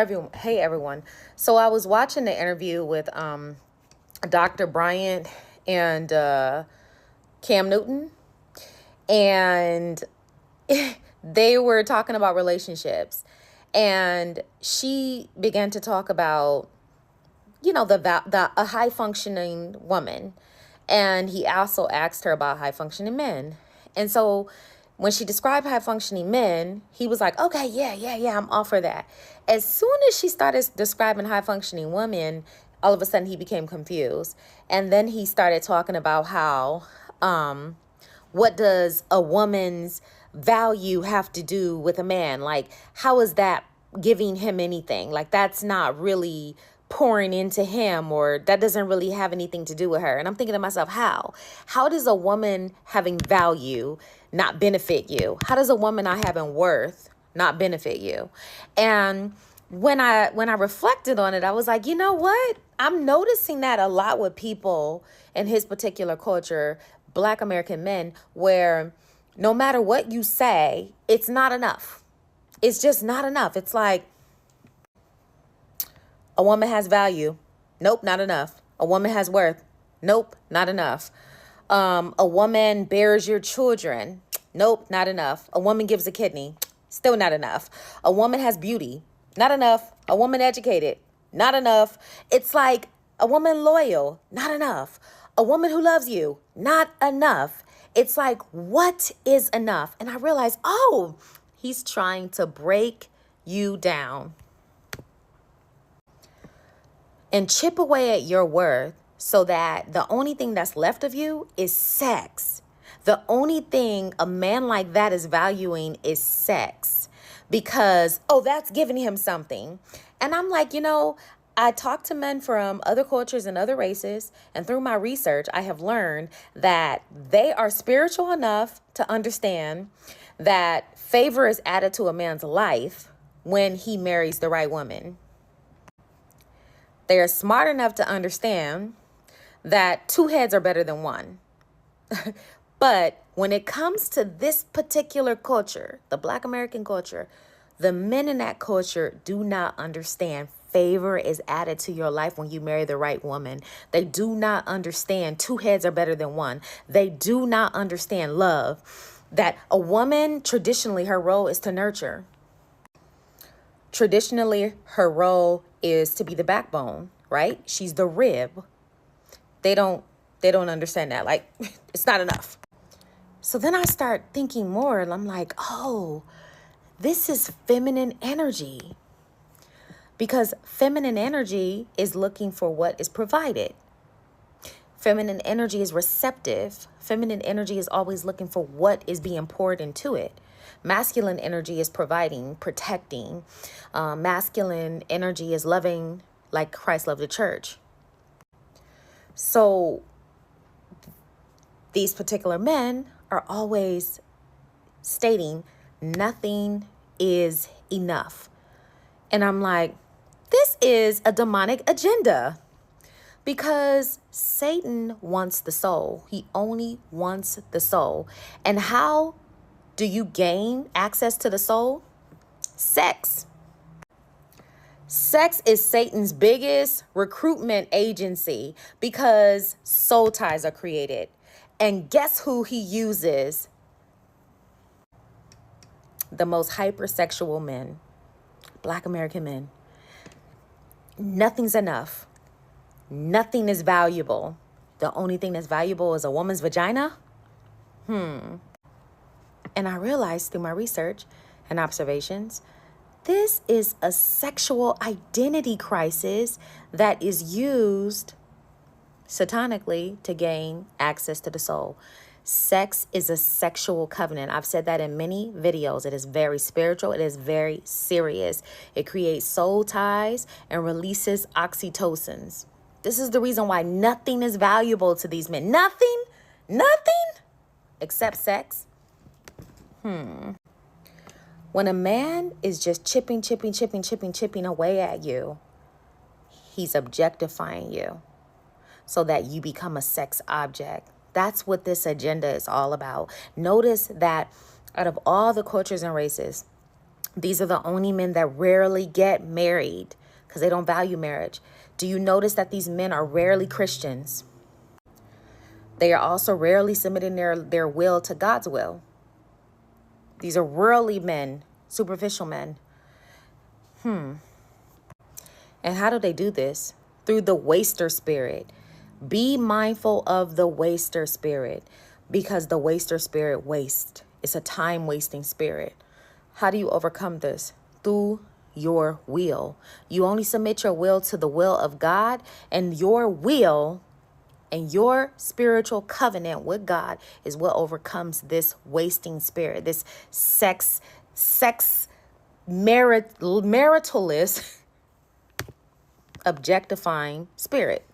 Hey everyone. So I was watching the interview with Dr. Bryant and Cam Newton, and they were talking about relationships, and she began to talk about the a high functioning woman, and he also asked her about high functioning men. And so when she described high functioning men, he was like, okay, yeah, I'm all for that. As soon as she started describing high functioning women, all of a sudden he became confused. And then he started talking about how what does a woman's value have to do with a man? Like, how is that giving him anything? Like, that's not really pouring into him, or that doesn't really have anything to do with her. And I'm thinking to myself, how does a woman having value not benefit you? How does a woman not having worth not benefit you? And when I reflected on it, I was like, you know what? I'm noticing that a lot with people in his particular culture, Black American men, where no matter what you say, it's not enough. It's just not enough. It's like, a woman has value. Nope, not enough. A woman has worth. Nope, not enough. A woman bears your children. Nope, not enough. A woman gives a kidney. Still not enough. A woman has beauty. Not enough. A woman educated. Not enough. It's like a woman loyal. Not enough. A woman who loves you. Not enough. It's like, what is enough? And I realized, oh, he's trying to break you down and chip away at your worth so that the only thing that's left of you is sex. The only thing a man like that is valuing is sex because, oh, that's giving him something. And I'm like, I talk to men from other cultures and other races, and through my research, I have learned that they are spiritual enough to understand that favor is added to a man's life when he marries the right woman. They are smart enough to understand that two heads are better than one. But when it comes to this particular culture, the Black American culture, the men in that culture do not understand favor is added to your life when you marry the right woman. They do not understand two heads are better than one. They do not understand love. That a woman, traditionally, her role is to nurture. Traditionally, her role is to be the backbone, right? She's the rib. They don't understand that. Like, it's not enough. So then I start thinking more, and I'm like, oh, this is feminine energy. Because feminine energy is looking for what is provided. Feminine energy is receptive. Feminine energy is always looking for what is being poured into it. Masculine energy is providing, protecting. Masculine energy is loving like Christ loved the church. So these particular men are always stating nothing is enough. And I'm like, this is a demonic agenda. Because Satan wants the soul. He only wants the soul. And how do you gain access to the soul? Sex. Sex is Satan's biggest recruitment agency because soul ties are created. And guess who he uses? The most hypersexual men, Black American men. Nothing's enough. Nothing is valuable. The only thing that's valuable is a woman's vagina. And I realized through my research and observations, this is a sexual identity crisis that is used satanically to gain access to the soul. Sex is a sexual covenant. I've said that in many videos. It is very spiritual. It is very serious. It creates soul ties and releases oxytocins. This is the reason why nothing is valuable to these men. Nothing except sex. When a man is just chipping away at you, he's objectifying you so that you become a sex object. That's what this agenda is all about. Notice that out of all the cultures and races, These are the only men that rarely get married because they don't value marriage. Do you notice that these men are rarely Christians? They are also rarely submitting their will to God's will. These are worldly men, superficial men. And how do they do this? Through the waster spirit. Be mindful of the waster spirit, because the waster spirit wastes. It's a time-wasting spirit. How do you overcome this? Through your will. You only submit your will to the will of God, and your will and your spiritual covenant with God is what overcomes this wasting spirit, this maritalist, objectifying spirit.